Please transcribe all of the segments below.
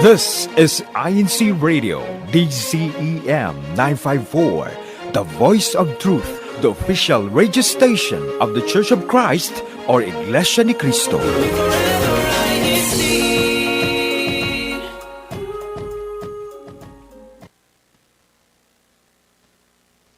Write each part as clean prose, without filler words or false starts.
This is INCRadio, DCEM 954, the voice of truth, the official radio station of the Church of Christ or Iglesianicristo.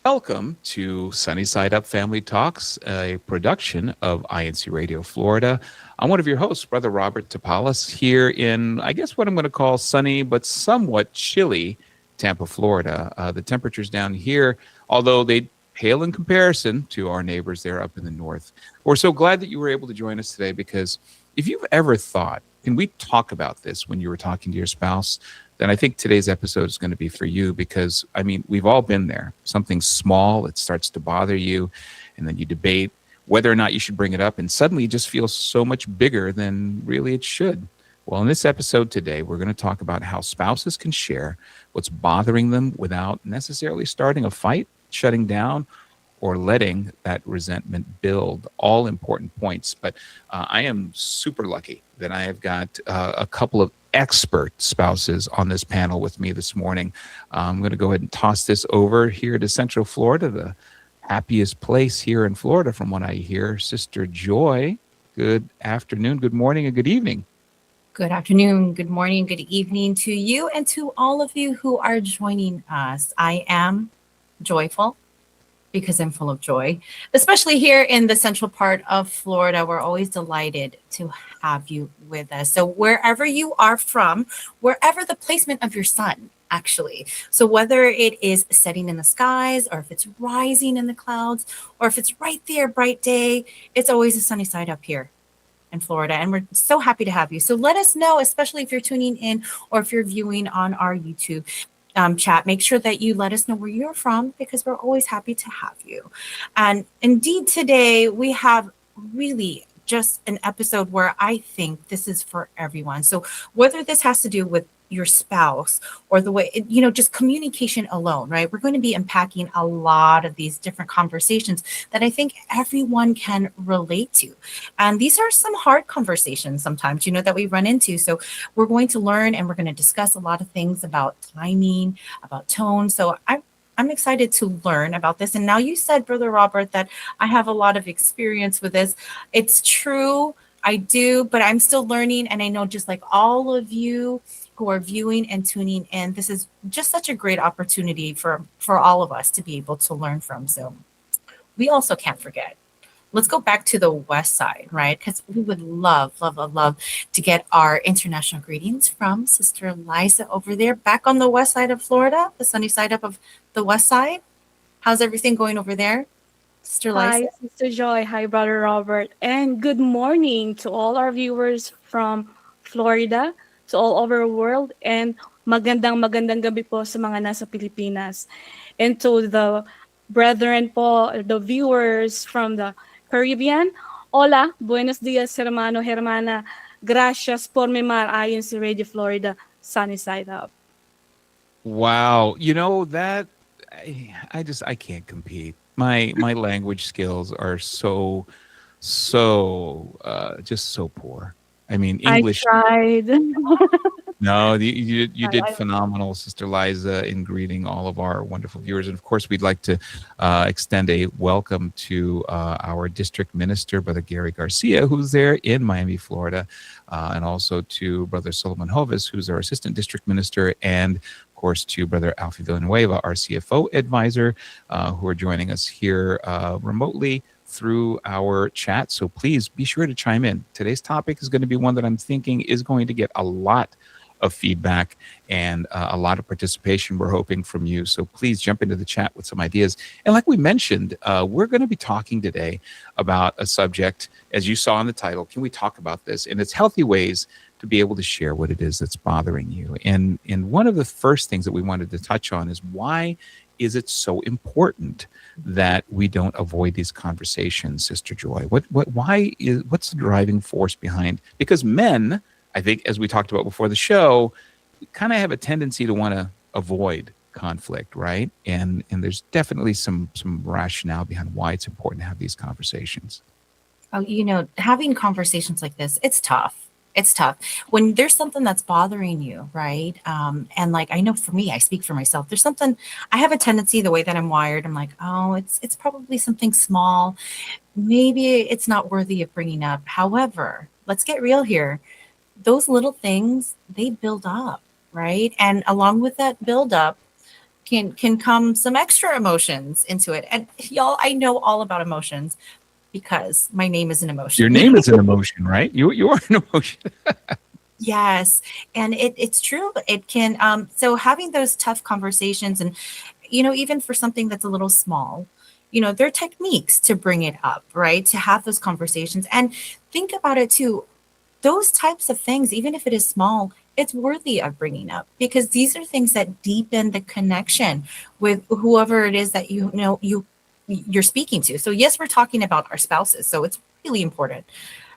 Welcome to Sunny Side Up Family Talks, a production of INCRadio Florida. I'm one of your hosts, Brother Robert Tapalas, here in, I guess, what I'm going to call sunny but somewhat chilly Tampa, Florida. The temperatures down here, although they pale in comparison to our neighbors there up in the north. We're so glad that you were able to join us today, because if you've ever thought, can we talk about this when you were talking to your spouse, then I think today's episode is going to be for you, because, I mean, we've all been there. Something small, it starts to bother you, and then you debate whether or not you should bring it up, and suddenly it just feels so much bigger than really it should. Well, in this episode today, we're going to talk about how spouses can share what's bothering them without necessarily starting a fight, shutting down, or letting that resentment build. All important points. But I am super lucky that I have got a couple of expert spouses on this panel with me this morning. I'm going to go ahead and toss this over here to Central Florida, the happiest place here in Florida from what I hear. Sister Joy, good afternoon, good morning, and good evening. Good afternoon, good morning, good evening to you and to all of you who are joining us. I am joyful because I'm full of joy, especially here in the central part of Florida. We're always delighted to have you with us. So wherever you are from, wherever the placement of your sun, actually. So whether it is setting in the skies, or if it's rising in the clouds, or if it's right there, bright day, it's always a sunny side up here in Florida. And we're so happy to have you. So let us know, especially if you're tuning in or if you're viewing on our YouTube chat, make sure that you let us know where you're from, because we're always happy to have you. And indeed, today we have really just an episode where I think this is for everyone. So whether this has to do with your spouse or the way, just communication alone, right? We're going to be unpacking a lot of these different conversations that I think everyone can relate to. And these are some hard conversations sometimes, that we run into. So we're going to learn and we're going to discuss a lot of things about timing, about tone. So I'm excited to learn about this. And now you said, Brother Robert, that I have a lot of experience with this. It's true, I do, but I'm still learning. And I know, just like all of you who are viewing and tuning in, this is just such a great opportunity for all of us to be able to learn from. So we also can't forget. Let's go back to the west side, right? Because we would love to get our international greetings from Sister Liza over there, back on the west side of Florida, the sunny side up of the west side. How's everything going over there, Sister Liza? Hi, Sister Joy. Hi, Brother Robert. And good morning to all our viewers from Florida, to all over the world. And magandang gabi po sa mga nasa Pilipinas. And to the brethren po, the viewers from the Caribbean. Hola, buenos dias, hermano, hermana. Gracias por mimar INCRadio Florida, sunny side up. Wow. That I can't compete. My language skills are so just so poor. I mean, English. I tried. No, you did phenomenal, Sister Liza, in greeting all of our wonderful viewers. And of course, we'd like to extend a welcome to our district minister, Brother Gary Garcia, who's there in Miami, Florida, and also to Brother Solomon Hovis, who's our assistant district minister, and of course to Brother Alfie Villanueva, our CFO advisor, who are joining us here remotely through our chat. So please be sure to chime in. Today's topic is going to be one that I'm thinking is going to get a lot of feedback and a lot of participation we're hoping from you. So please jump into the chat with some ideas. And like we mentioned, we're going to be talking today about a subject, as you saw in the title. Can we talk about this? And it's healthy ways to be able to share what it is that's bothering you. And one of the first things that we wanted to touch on is, why is it so important that we don't avoid these conversations, Sister Joy? What's the driving force behind? Because men, I think, as we talked about before the show, kind of have a tendency to want to avoid conflict, right? And there's definitely some rationale behind why it's important to have these conversations. Oh, having conversations like this, it's tough. It's tough when there's something that's bothering you, right? And like I know for me, I speak for myself. There's something I have a tendency, the way that I'm wired. I'm like, oh, it's probably something small. Maybe it's not worthy of bringing up. However, let's get real here. Those little things, they build up, right? And along with that build up can come some extra emotions into it. And y'all, I know all about emotions because my name is an Your emotion. name is an emotion, right? You are an emotion. Yes, and it's true. It can so having those tough conversations and even for something that's a little small, there are techniques to bring it up, right? To have those conversations and think about it too. Those types of things, even if it is small, it's worthy of bringing up because these are things that deepen the connection with whoever it is that you're speaking to. So yes, we're talking about our spouses, so it's really important.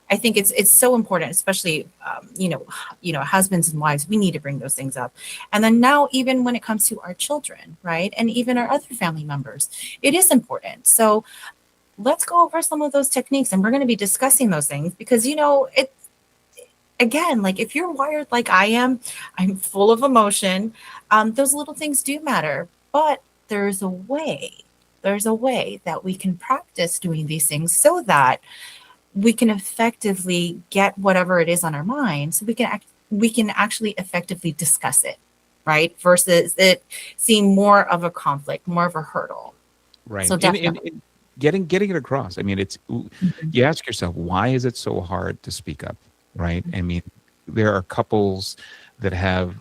I think it's so important, especially husbands and wives. We need to bring those things up, and then now even when it comes to our children, right, and even our other family members, it is important. So let's go over some of those techniques, and we're going to be discussing those things because it again, like if you're wired like I am, I'm full of emotion. Those little things do matter, but there's a way. There's a way that we can practice doing these things so that we can effectively get whatever it is on our mind, so we can actually effectively discuss it, right? Versus it seeing more of a conflict, more of a hurdle. Right. So definitely. And getting it across. I mean, you ask yourself, why is it so hard to speak up? Right. I mean, there are couples that have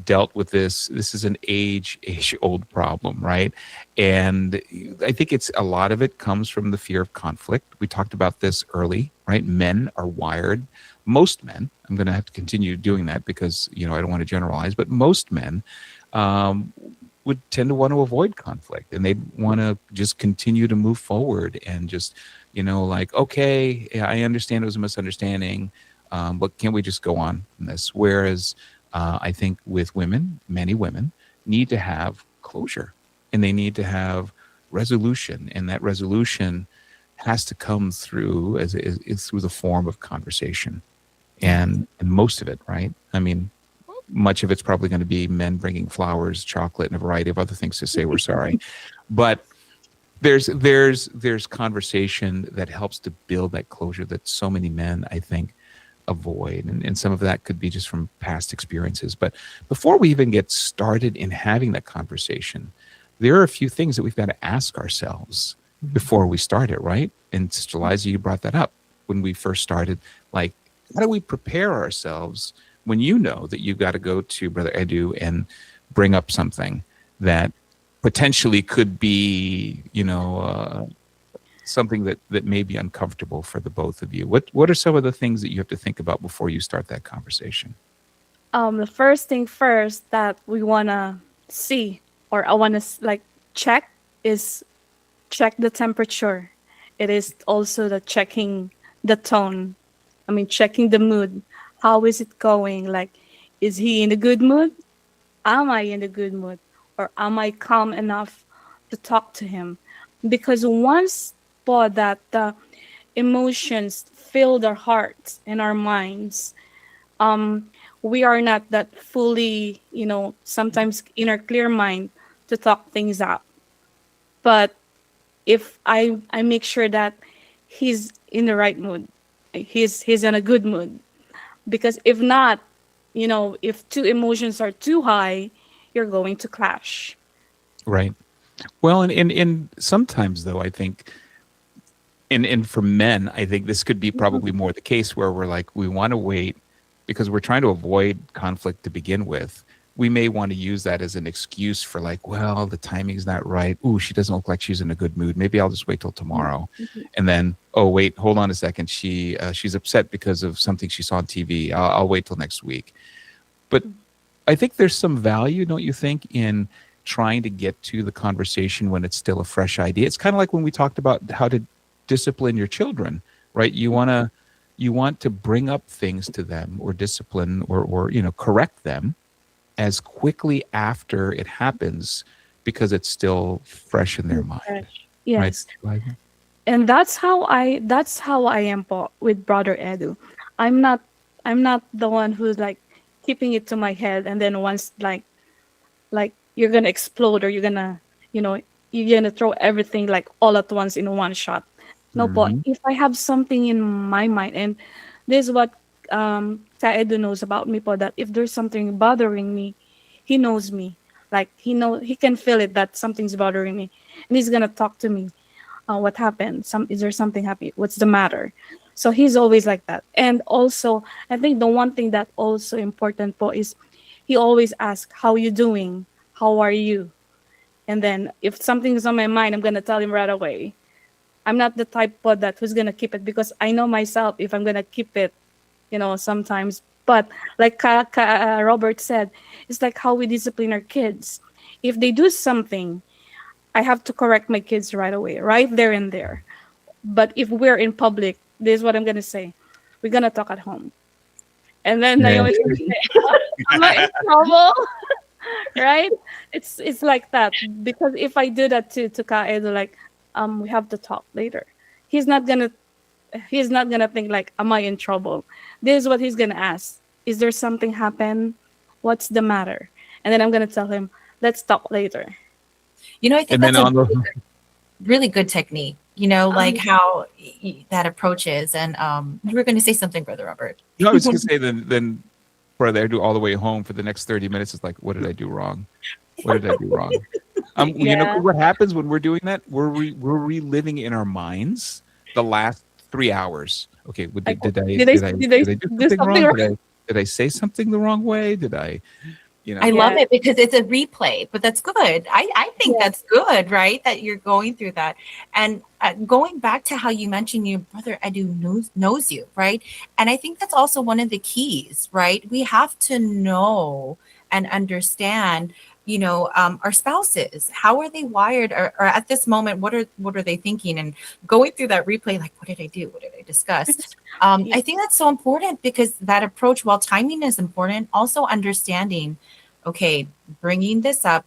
dealt with this. This is an age old problem, right? And I think a lot of it comes from the fear of conflict. We talked about this early, right? Men are wired. Most men, I'm going to have to continue doing that because, I don't want to generalize, but most men would tend to want to avoid conflict and they'd want to just continue to move forward and just, like, okay, yeah, I understand it was a misunderstanding, but can't we just go on from this? Whereas I think with women, many women need to have closure and they need to have resolution. And that resolution has to come through through the form of conversation and most of it, right? I mean, much of it's probably going to be men bringing flowers, chocolate, and a variety of other things to say we're sorry. But there's conversation that helps to build that closure that so many men, I think, avoid. And some of that could be just from past experiences. But before we even get started in having that conversation, there are a few things that we've got to ask ourselves before we start it, right? And Sister Liza, you brought that up when we first started. Like, how do we prepare ourselves when you know that you've got to go to Brother Edu and bring up something that potentially could be, something that may be uncomfortable for the both of you? What are some of the things that you have to think about before you start that conversation? The first thing first that we want to see, or I want to check, is check the temperature. It is also the checking the tone. I mean, checking the mood. How is it going? Like, is he in a good mood? Am I in a good mood? Or am I calm enough to talk to him? Because once that the emotions fill our hearts and our minds, we are not that fully, sometimes in our clear mind to talk things out. But if I make sure that he's in the right mood, he's in a good mood. Because if not, if two emotions are too high, you're going to clash. Right. Well, and sometimes though, I think, and for men, I think this could be probably more the case where we're like, we want to wait because we're trying to avoid conflict to begin with. We may want to use that as an excuse for like, well, the timing's not right. Ooh, she doesn't look like she's in a good mood. Maybe I'll just wait till tomorrow. And then, oh, wait, hold on a second. She's upset because of something she saw on TV. I'll wait till next week. But I think there's some value, don't you think, in trying to get to the conversation when it's still a fresh idea. It's kind of like when we talked about how to discipline your children, right? You want to bring up things to them or discipline or correct them as quickly after it happens because it's still fresh in their mind. Yes. Right? And that's how I am po with Brother Edu. I'm not I'm not the one who's like keeping it to my head, and then once like you're gonna explode, or you know you're gonna throw everything like all at once in one shot. No po. Mhm. If I have something in my mind, and this is what Ka Edu knows about me po, that if there's something bothering me, he knows me. Like he can feel it that something's bothering me, and he's gonna talk to me. What happened? Is there something happy? What's the matter? So he's always like that. And also, I think the one thing that also important po is he always asks, "How you doing? How are you?" And then if something is on my mind, I'm gonna tell him right away. I'm not the type po that who's gonna keep it, because I know myself if I'm gonna keep it, sometimes. But like Robert said, it's like how we discipline our kids. If they do something, I have to correct my kids right away, right there and there. But if we're in public, this is what I'm gonna say. We're gonna talk at home. And then Yeah. Naomi's gonna say, am I in trouble? Right? It's like that. Because if I do that to Kaedo, like, we have to talk later. He's not gonna he's not gonna think like, am I in trouble? This is what he's gonna ask. Is there something happen? What's the matter? And then I'm gonna tell him, let's talk later. I think And then that's a on the really good technique, like how that approach is. And you were going to say something, Brother Robert. no, I was going to say then Brother Edu all the way home for the next 30 minutes is like, what did I do wrong? What did I do wrong? Yeah. What happens when we're doing that? We're reliving in our minds the last 3 hours. Okay, Like, did I did I do something wrong? Did I say something the wrong way? Did I, I love Yeah. it because it's a replay, but that's good. I think Yeah. that's good, right? That you're going through that. And going back to how you mentioned your brother Edu knows you, right? And I think that's also one of the keys, right? We have to know and understand, our spouses. How are they wired? Or at this moment, what are they thinking? And going through that replay, like, what did I do? What did I discuss? Yeah. I think that's so important because that approach, while timing is important, also understanding, okay, bringing this up,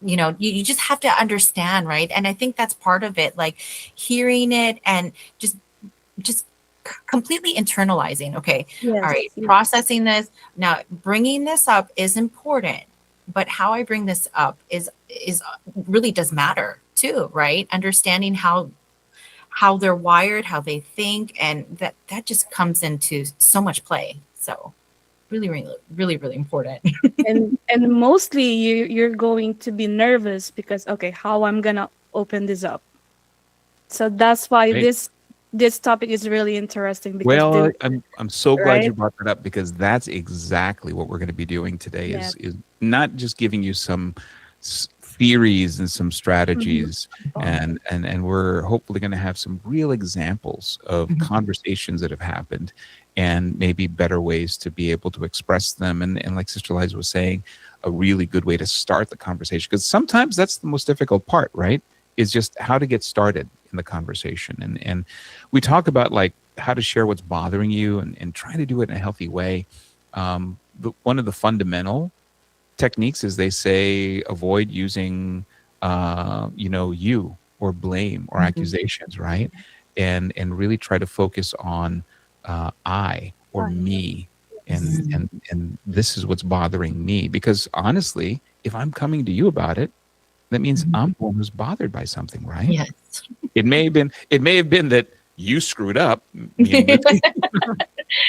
you just have to understand, right? And I think that's part of it, like hearing it and just completely internalizing. Okay, all Yes. right, Yes. processing this. Now, bringing this up is important, but how I bring this up is really does matter too, right? Understanding how they're wired, how they think, and that just comes into so much play. So really, really, really, really important. And mostly you're going to be nervous because, okay, how I'm gonna open this up. So that's why Right. this topic is really interesting, because Well, I'm so glad you right? brought that up because that's exactly what we're going to be doing today. Yeah. Is not just giving you some theories and some Mhm. strategies, and we're hopefully going to have some real examples of conversations that have happened, and maybe better ways to be able to express them. And like Sister Liza was saying, a really good way to start the conversation, because sometimes that's the most difficult part, right? Is just how to get started in the conversation. And we talk about like how to share what's bothering you and try to do it in a healthy way. One of the fundamental techniques is they say avoid using you or blame or accusations, right? And really try to focus on I or me, and this is what's bothering me, because honestly, if I'm coming to you about it, that means I'm the one who's bothered by something, right? Yes. It may have been that you screwed up, me and Mitzi,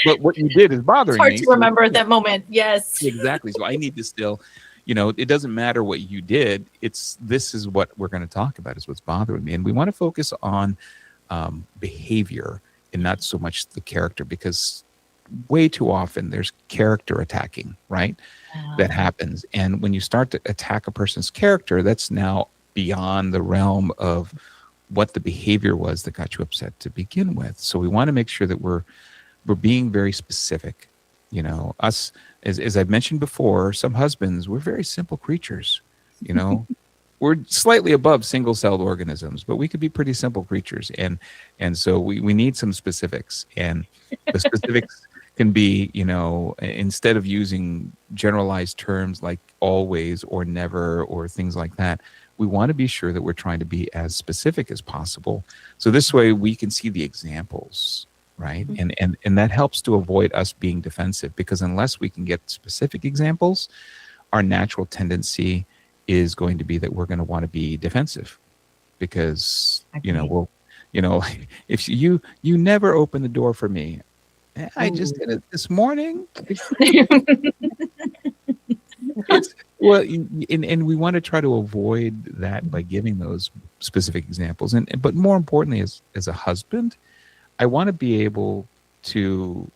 but what you did is It's bothering hard me. to So remember at that moment. Yes. exactly. So I need to still, it doesn't matter what you did. This is what we're going to talk about, is what's bothering me. And we want to focus on behavior and not so much the character, because way too often there's character attacking, right? That happens. And when you start to attack a person's character, that's now beyond the realm of what the behavior was that got you upset to begin with. So we want to make sure that we're being very specific. Us, as I've mentioned before, some husbands, we're very simple creatures. We're slightly above single-celled organisms, but we could be pretty simple creatures. And so we need some specifics. And the specifics can be, instead of using generalized terms like always or never or things like that, we want to be sure that we're trying to be as specific as possible. So this way we can see the examples, right? And that helps to avoid us being defensive, because unless we can get specific examples, our natural tendency is going to be that we're going to want to be defensive, because if you never open the door for me, I just did it this morning. And we want to try to avoid that by giving those specific examples. But more importantly, as a husband, I want to be able to,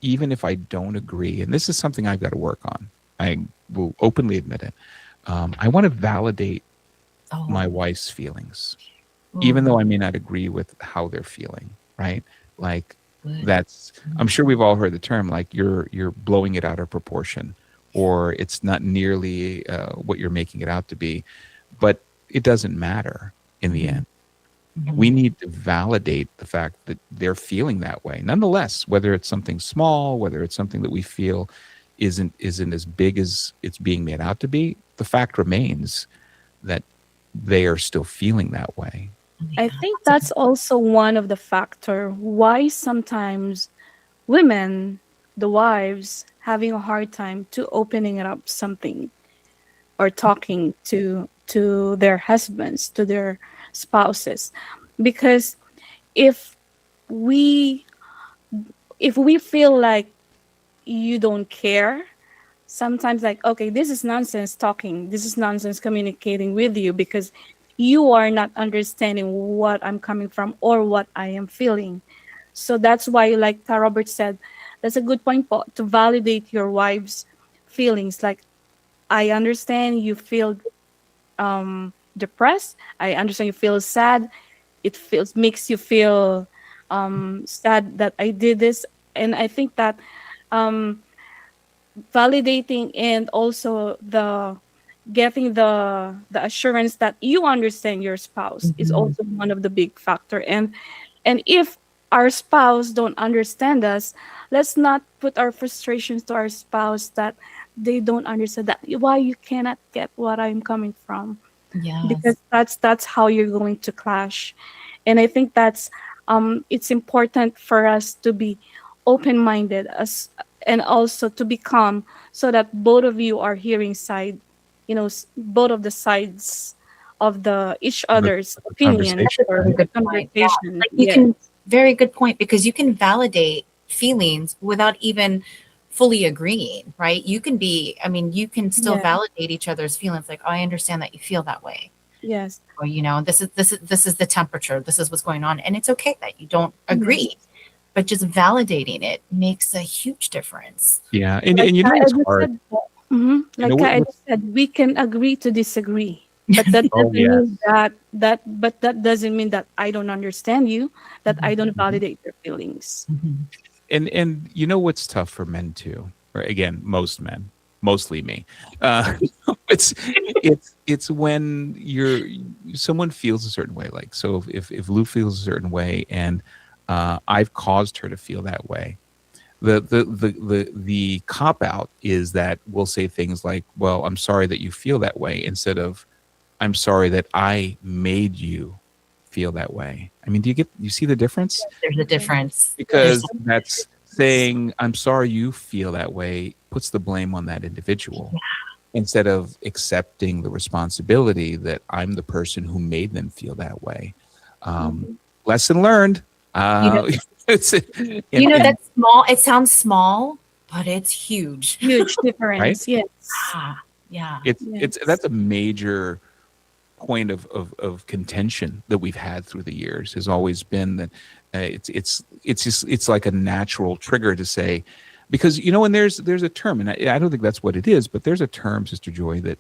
even if I don't agree, and this is something I've got to work on, I will openly admit it. I want to validate my wife's feelings, even though I may not agree with how they're feeling, right? Like I'm sure we've all heard the term, like you're blowing it out of proportion, or it's not nearly what you're making it out to be. But it doesn't matter in the end. We need to validate the fact that they're feeling that way. Nonetheless, whether it's something small, whether it's something that we feel isn't as big as it's being made out to be, the fact remains that they are still feeling that way. I think that's also one of the factor why sometimes women, the wives, having a hard time to opening it up something or talking to their husbands, to their spouses. Because if we feel like you don't care, sometimes like, okay, this is nonsense talking, this is nonsense communicating with you, because you are not understanding what I'm coming from or what I am feeling. So that's why, like Robert said, that's a good point to validate your wife's feelings. Like, I understand you feel depressed. I understand you feel sad. It makes you feel sad that I did this. And I think that validating and also getting the assurance that you understand your spouse is also one of the big factor. And if our spouse don't understand us, let's not put our frustrations to our spouse that they don't understand that why you cannot get what I'm coming from. Yes. Because that's how you're going to clash. And I think that's it's important for us to be open-minded and also to be calm, so that both of you are hearing both of the sides of each other's opinion or conversation. Very good point, because you can validate feelings without even fully agreeing, right? You can still validate each other's feelings. Like, oh, I understand that you feel that way. Yes. Or, this is the temperature. This is what's going on. And it's okay that you don't agree. But just validating it makes a huge difference. Yeah. And it's hard. Like I said, we can agree to disagree. But that doesn't mean that doesn't mean that I don't understand you, that I don't validate your feelings. And what's tough for men too, or again, most men, mostly me. It's when someone feels a certain way. Like, so if Lou feels a certain way and I've caused her to feel that way, the cop out is that we'll say things like, well, I'm sorry that you feel that way, instead of I'm sorry that I made you feel that way. I mean, do you see the difference? There's a difference. Because that's saying I'm sorry you feel that way puts the blame on that individual, instead of accepting the responsibility that I'm the person who made them feel that way. Lesson learned. That's small. It sounds small, but it's huge. Huge difference. Right? Yes. Yeah. That's a major point of contention that we've had through the years, has always been that it's like a natural trigger to say, because and there's a term, and I don't think that's what it is, but there's a term, Sister Joy, that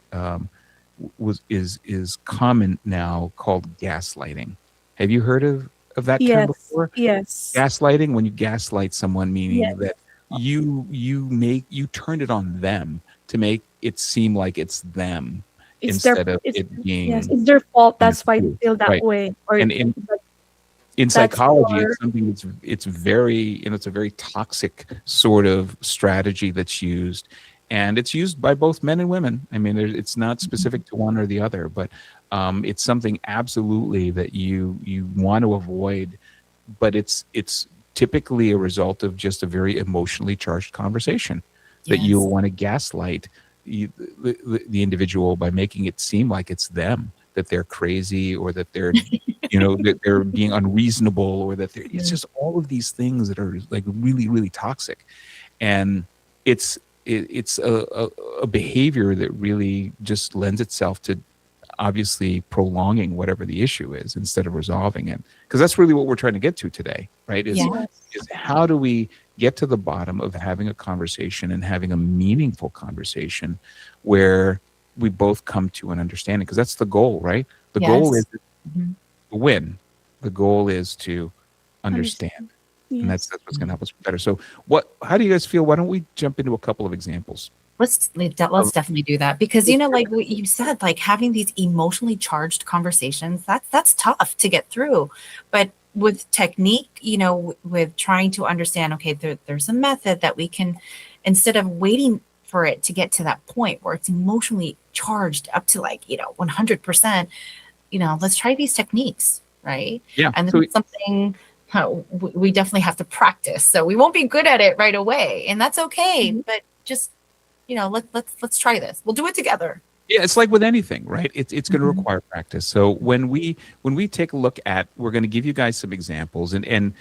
is common now, called gaslighting. Have you heard of that term before? Yes. Gaslighting, when you gaslight someone, meaning that you turned it on them to make it seem like it's them, instead of it being. Yes, it's their fault. That's why they feel that way. Or in psychology, it's something it's very, it's a very toxic sort of strategy that's used, and it's used by both men and women. I mean, it's not specific to one or the other, but It's something absolutely that you want to avoid, but it's typically a result of just a very emotionally charged conversation that Yes. you'll want to gaslight the individual by making it seem like it's them, that they're crazy, or that they're that they're being unreasonable, or that they're, it's just all of these things that are like really, really toxic. And it's a behavior that really just lends itself to obviously prolonging whatever the issue is instead of resolving it, because that's really what we're trying to get to today, right? Is how do we get to the bottom of having a conversation and having a meaningful conversation where we both come to an understanding, because that's the goal, right? The goal is to win. The goal is to understand. And that's what's going to help us better. So how do you guys feel? Why don't we jump into a couple of examples? Let's definitely do that, because like what you said, like having these emotionally charged conversations, that's tough to get through. But with technique, with trying to understand, okay, there's a method that we can, instead of waiting for it to get to that point where it's emotionally charged up to 100%, let's try these techniques, right? Yeah. And then something we definitely have to practice. So we won't be good at it right away, and that's okay. But just let's try this. We'll do it together. Yeah, it's like with anything, right? It's going to require practice. So when we take a look at, we're going to give you guys some examples, and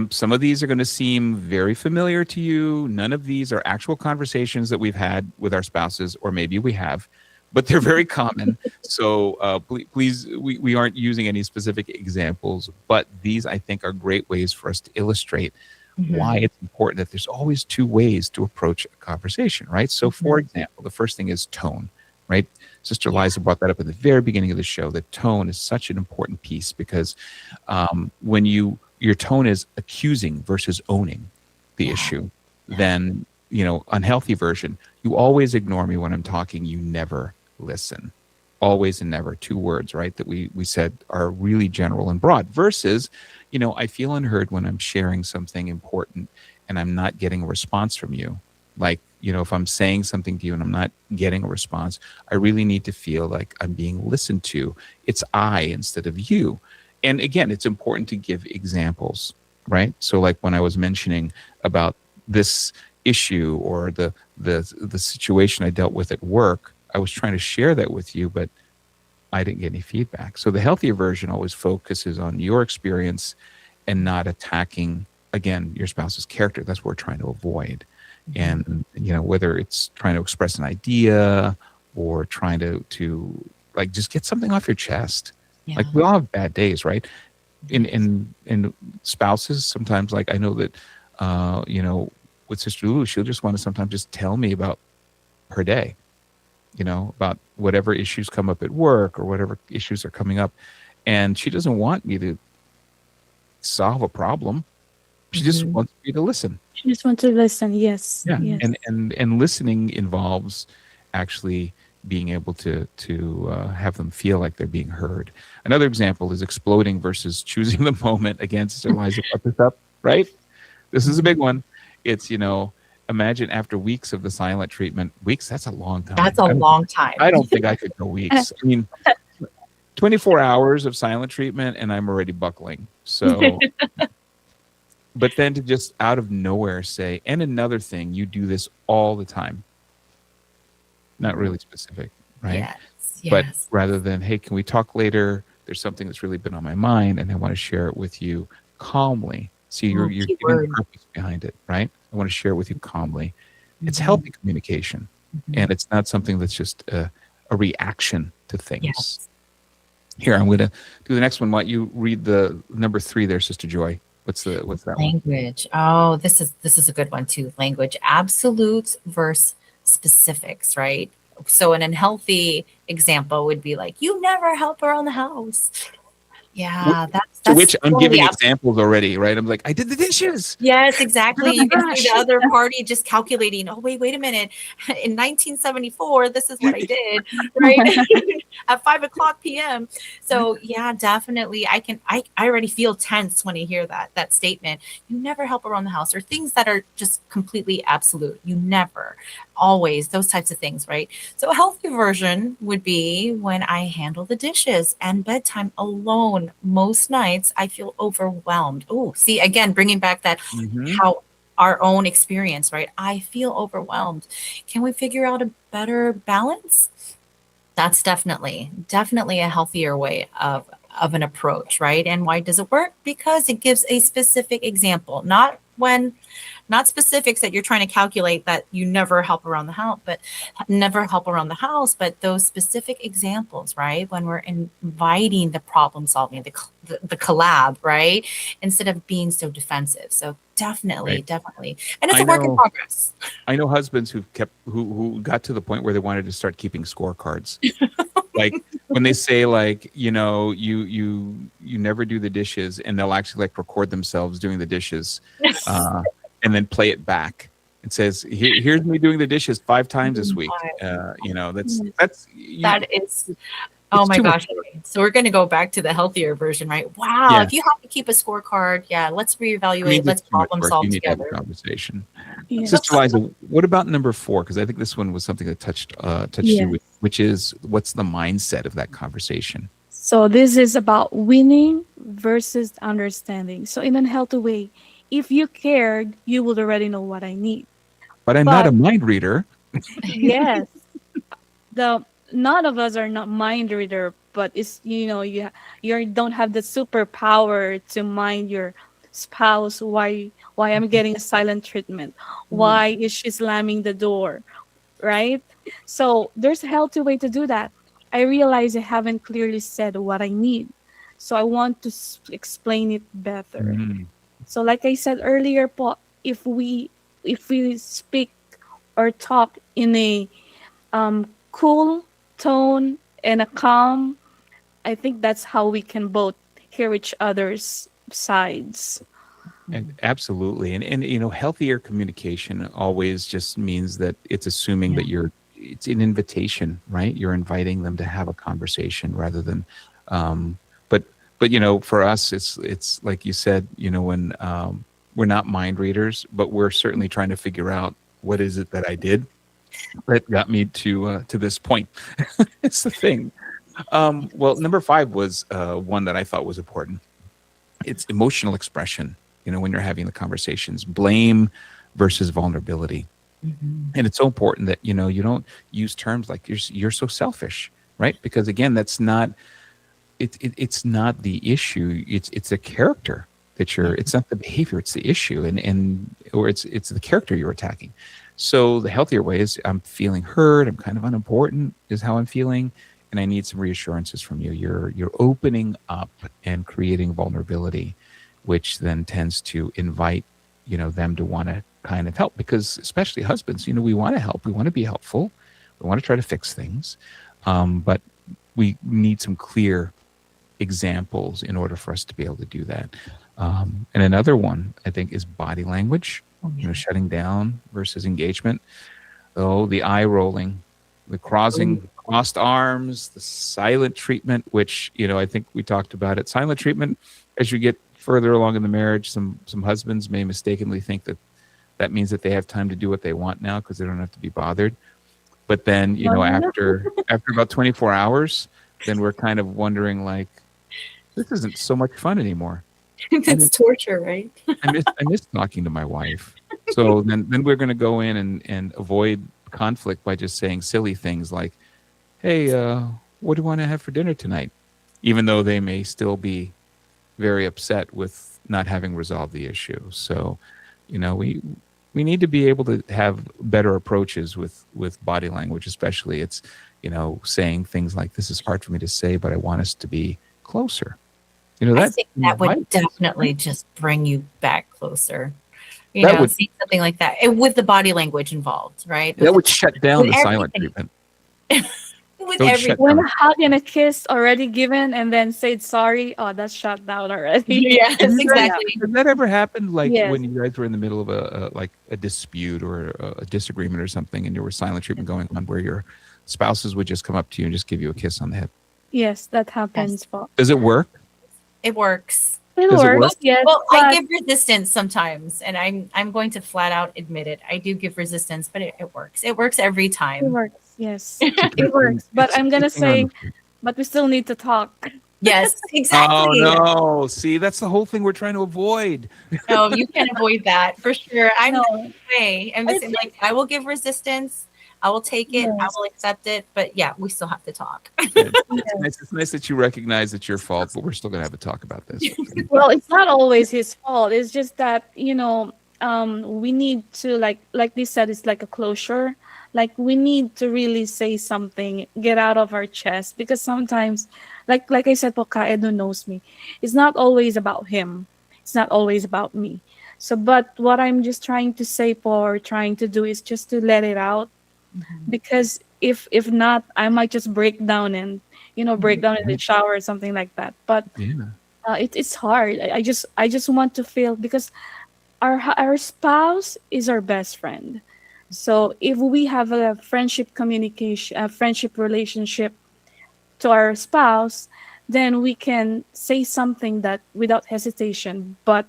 some of these are going to seem very familiar to you. None of these are actual conversations that we've had with our spouses, or maybe we have, but they're very common. So please, we aren't using any specific examples, but these, I think, are great ways for us to illustrate why it's important that there's always two ways to approach a conversation, right? So for example, the first thing is tone, right? Sister Liza brought that up at the very beginning of the show, that tone is such an important piece, because when your tone is accusing versus owning the issue, then, unhealthy version, you always ignore me when I'm talking, you never listen. Always and never, 2 words, right, that we said are really general and broad, versus, I feel unheard when I'm sharing something important and I'm not getting a response from you. Like, if I'm saying something to you and I'm not getting a response, I really need to feel like I'm being listened to. It's I instead of you. And again, it's important to give examples, right? So like when I was mentioning about this issue or the situation I dealt with at work, I was trying to share that with you, but I didn't get any feedback. So the healthier version always focuses on your experience and not attacking, again, your spouse's character. That's what we're trying to avoid. And, whether it's trying to express an idea or trying to like just get something off your chest. Yeah. Like we all have bad days, right? In spouses, sometimes, like I know that, with Sister Lulu, she'll just want to sometimes just tell me about her day. About whatever issues come up at work or whatever issues are coming up. And she doesn't want me to solve a problem. She just wants me to listen. She just wants to listen, yes. Yeah. Yes. And listening involves actually being able to have them feel like they're being heard. Another example is exploding versus choosing the moment. Again, Sister Liza brought this up, right? This is a big one. It's, imagine after weeks of the silent treatment. Weeks, that's a long time. That's a long time. I don't think I could go weeks. I mean, 24 hours of silent treatment and I'm already buckling. So, but then to just out of nowhere say, and another thing, you do this all the time. Not really specific, right? Yes. But rather than, hey, can we talk later? There's something that's really been on my mind and I want to share it with you calmly. See, you're giving purpose behind it, right? I want to share it with you calmly. It's healthy communication, and it's not something that's just a reaction to things. Yes. Here, I'm going to do the next one. Why don't you read the number 3 there, Sister Joy? What's that language? Oh, this is a good one too. Language, absolutes versus specifics, right? So an unhealthy example would be like, you never help around the house. Yeah, To that's which I'm totally giving absolutely. examples already, right? I'm like, I did the dishes. Yes, exactly. Oh my You can see gosh. the other party just calculating, oh, wait a minute. In 1974, this is what I did, right? At 5 o'clock p.m. So yeah, definitely. I already feel tense when I hear that statement. You never help around the house, or things that are just completely absolute. You never, always, those types of things, right? So a healthy version would be when I handle the dishes and bedtime alone. Most nights I feel overwhelmed. Oh, see, again, bringing back that Hmm. how our own experience, right? I feel overwhelmed. Can we figure out a better balance? That's definitely a healthier way of an approach, right? And why does it work? Because it gives a specific example, not specifics that you're trying to calculate that you never help around the house, but those specific examples, right? When we're inviting the problem solving, the collab, right? Instead of being so defensive. So Right. definitely. And it's I a work in know. progress. I know husbands who got to the point where they wanted to start keeping scorecards. Like when they say like, you never do the dishes, and they'll actually like record themselves doing the dishes, uh, and then play it back. It says, here's me doing the dishes 5 times this week. That's That is, oh it's my too much gosh. work. So we're going to go back to the healthier version, right? Wow. Yeah. If you have to keep a scorecard, yeah, let's It reevaluate. means Let's it's too much problem work. You solve need to have a together. conversation. Sister Yes. Liza, what about number 4? Because I think this one was something that touched you, Yes. which is what's the mindset of that conversation? So this is about winning versus understanding. So in a healthy way, if you cared, you would already know what I need. But I'm not a But mind reader. yes, the none of us are not mind reader, but it's you don't have the superpower to mind your spouse why I'm getting a silent treatment, Mm, why is she slamming the door, right? So there's a healthy way to do that. I realize I haven't clearly said what I need, so I want to explain it better. Mm. So like I said earlier po, if we speak or talk in a cool tone and a calm, I think that's how we can both hear each other's sides. And absolutely. And healthier communication always just means that it's assuming yeah. that it's an invitation, right? You're inviting them to have a conversation rather than um but for us it's like you said, when we're not mind readers, but we're certainly trying to figure out what is it that I did that got me to this point. It's the thing. Well, number 5 was one that I thought was important. It's emotional expression. When you're having the conversations, blame versus vulnerability. Mhm. And it's so important that you don't use terms like you're so selfish, right? Because again, that's not it's not the issue. It's the character that Yeah. it's not the behavior, it's the issue, and or it's the character you're attacking. So the healthier way is, I'm feeling heard, I'm kind of unimportant is how I'm feeling, and I need some reassurances from you. You're opening up and creating vulnerability, which then tends to invite them to want to kind of help, because especially husbands, we want to help, we want to be helpful, we want to try to fix things, but we need some clear examples in order for us to be able to do that. And another one I think is body language, Oh, yeah. shutting down versus engagement. Oh, the eye rolling, the crossed arms, the silent treatment, which I think we talked about it. Silent treatment, as you get further along in the marriage, some husbands may mistakenly think that means that they have time to do what they want now because they don't have to be bothered. But then No, no, no. after about 24 hours, then we're kind of wondering like, this isn't so much fun anymore. It's torture, right? I miss talking to my wife. So then we're going to go in and avoid conflict by just saying silly things like, hey, what do you want to have for dinner tonight? Even though they may still be very upset with not having resolved the issue. So, we need to be able to have better approaches with body language, especially. It's, saying things like, this is hard for me to say, but I want us to be closer. I That think that would invites- definitely just bring you back closer. That would See something like that, and with the body language involved, right? that would shut down With the silent everything. treatment. with Don't every shut When down. a hug and a kiss already given and then said sorry, oh, that's shut down already. yes, Have you guys, exactly. has that ever happened? Like Yes. when you guys were in the middle of a dispute or a disagreement or something, and there was silent treatment going on, where your spouses would just come up to you and just give you a kiss on the head. Yes, that Yes, happens po. Does it work? it works. It Does it work? works, yes, Well, I but give resistance sometimes, and I'm going to flat out admit it. I do give resistance, but it works. It works every it time. works, yes. It's a It works. But it's I'm gonna kicking on say, the- but we still need to talk. Yes, Oh exactly. no! See, that's the whole thing we're trying to avoid. No, you can avoid that for sure. I'm the No, same way. I'm the I same. think Like I will give resistance. I will take it. I yes, will accept it. But yeah, we still have to talk. yes. It's nice that you recognize it's your fault, but we're still gonna have a talk about this. Well, it's not always his fault. It's just that, we need to like they said, it's like a closure. Like we need to really say something, get out of our chest because sometimes, like I said, po, Kaedo knows me. It's not always about him. It's not always about me. So, but what I'm just trying to say or trying to do is just to let it out Mhm. because if not, I might just break down and break down in the shower or something like that. But Yeah. it's hard. I just want to feel because our spouse is our best friend. So if we have a friendship communication, a friendship relationship to our spouse, then we can say something that without hesitation. But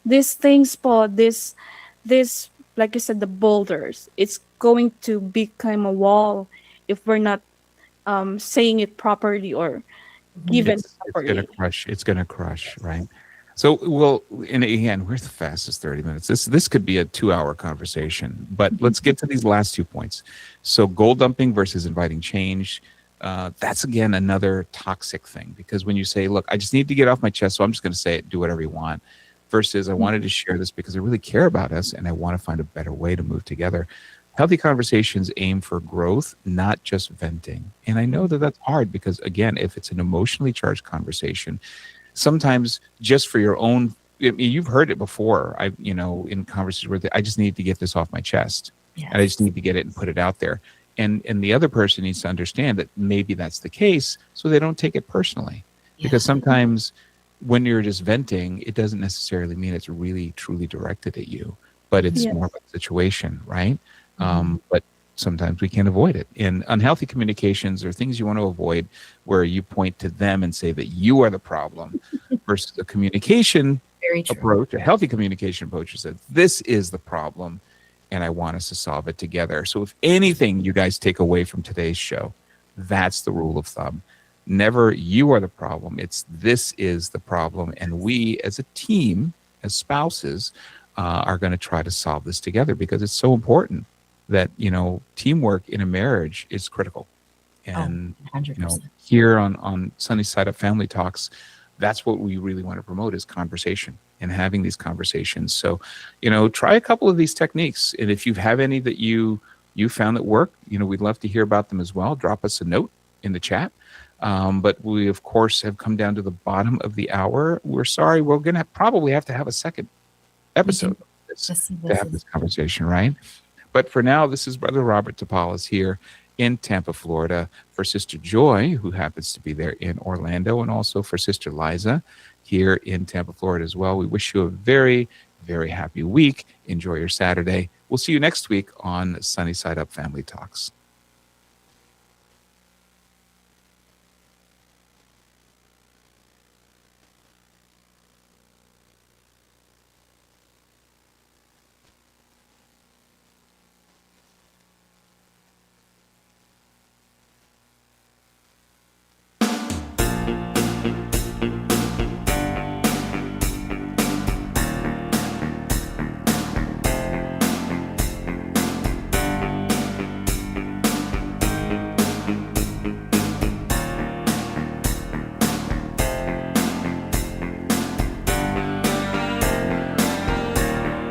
these things, po, this like I said, the boulders, it's going to become a wall if we're not saying it properly or given It's gonna properly. crush. It's gonna crush, right? So, well, and again, we're the fastest 30 minutes. This could be a 2-hour conversation, but let's get to these last 2 points. So, goal dumping versus inviting change. That's again another toxic thing because when you say, "Look, I just need to get off my chest, so I'm just going to say it, do whatever you want," versus I wanted to share this because I really care about us and I want to find a better way to move together. Healthy conversations aim for growth, not just venting. And I know that that's hard because, again, if it's an emotionally charged conversation, sometimes just for your own, I mean, you've heard it before. In conversations where I just need to get this off my chest, and I just Yes. need to get it and put it out there. And the other person needs to understand that maybe that's the case, so they don't take it personally. Because Yeah. sometimes when you're just venting, it doesn't necessarily mean it's really truly directed at you, but it's Yes. more of a situation, right? Mhm. But sometimes we can't avoid it. And unhealthy communications are things you want to avoid where you point to them and say that you are the problem versus a communication Very true. approach, a healthy communication approach that says, this is the problem and I want us to solve it together. So if anything you guys take away from today's show, that's the rule of thumb. Never you are the problem. It's this is the problem. And we as a team, as spouses, are going to try to solve this together because it's so important that, teamwork in a marriage is critical. Oh, And, 100%. here on Sunny Side Up Family Talks, that's what we really want to promote is conversation and having these conversations. So, try a couple of these techniques. And if you have any that you found that work, we'd love to hear about them as well. Drop us a note in the chat. But we, of course, have come down to the bottom of the hour. We're sorry. We're going to probably have to have a second episode of this Yes, to have this conversation, right? But for now, this is Brother Robert Tapalas here in Tampa, Florida, for Sister Joy, who happens to be there in Orlando, and also for Sister Liza here in Tampa, Florida as well. We wish you a very, very happy week. Enjoy your Saturday. We'll see you next week on Sunny Side Up Family Talks.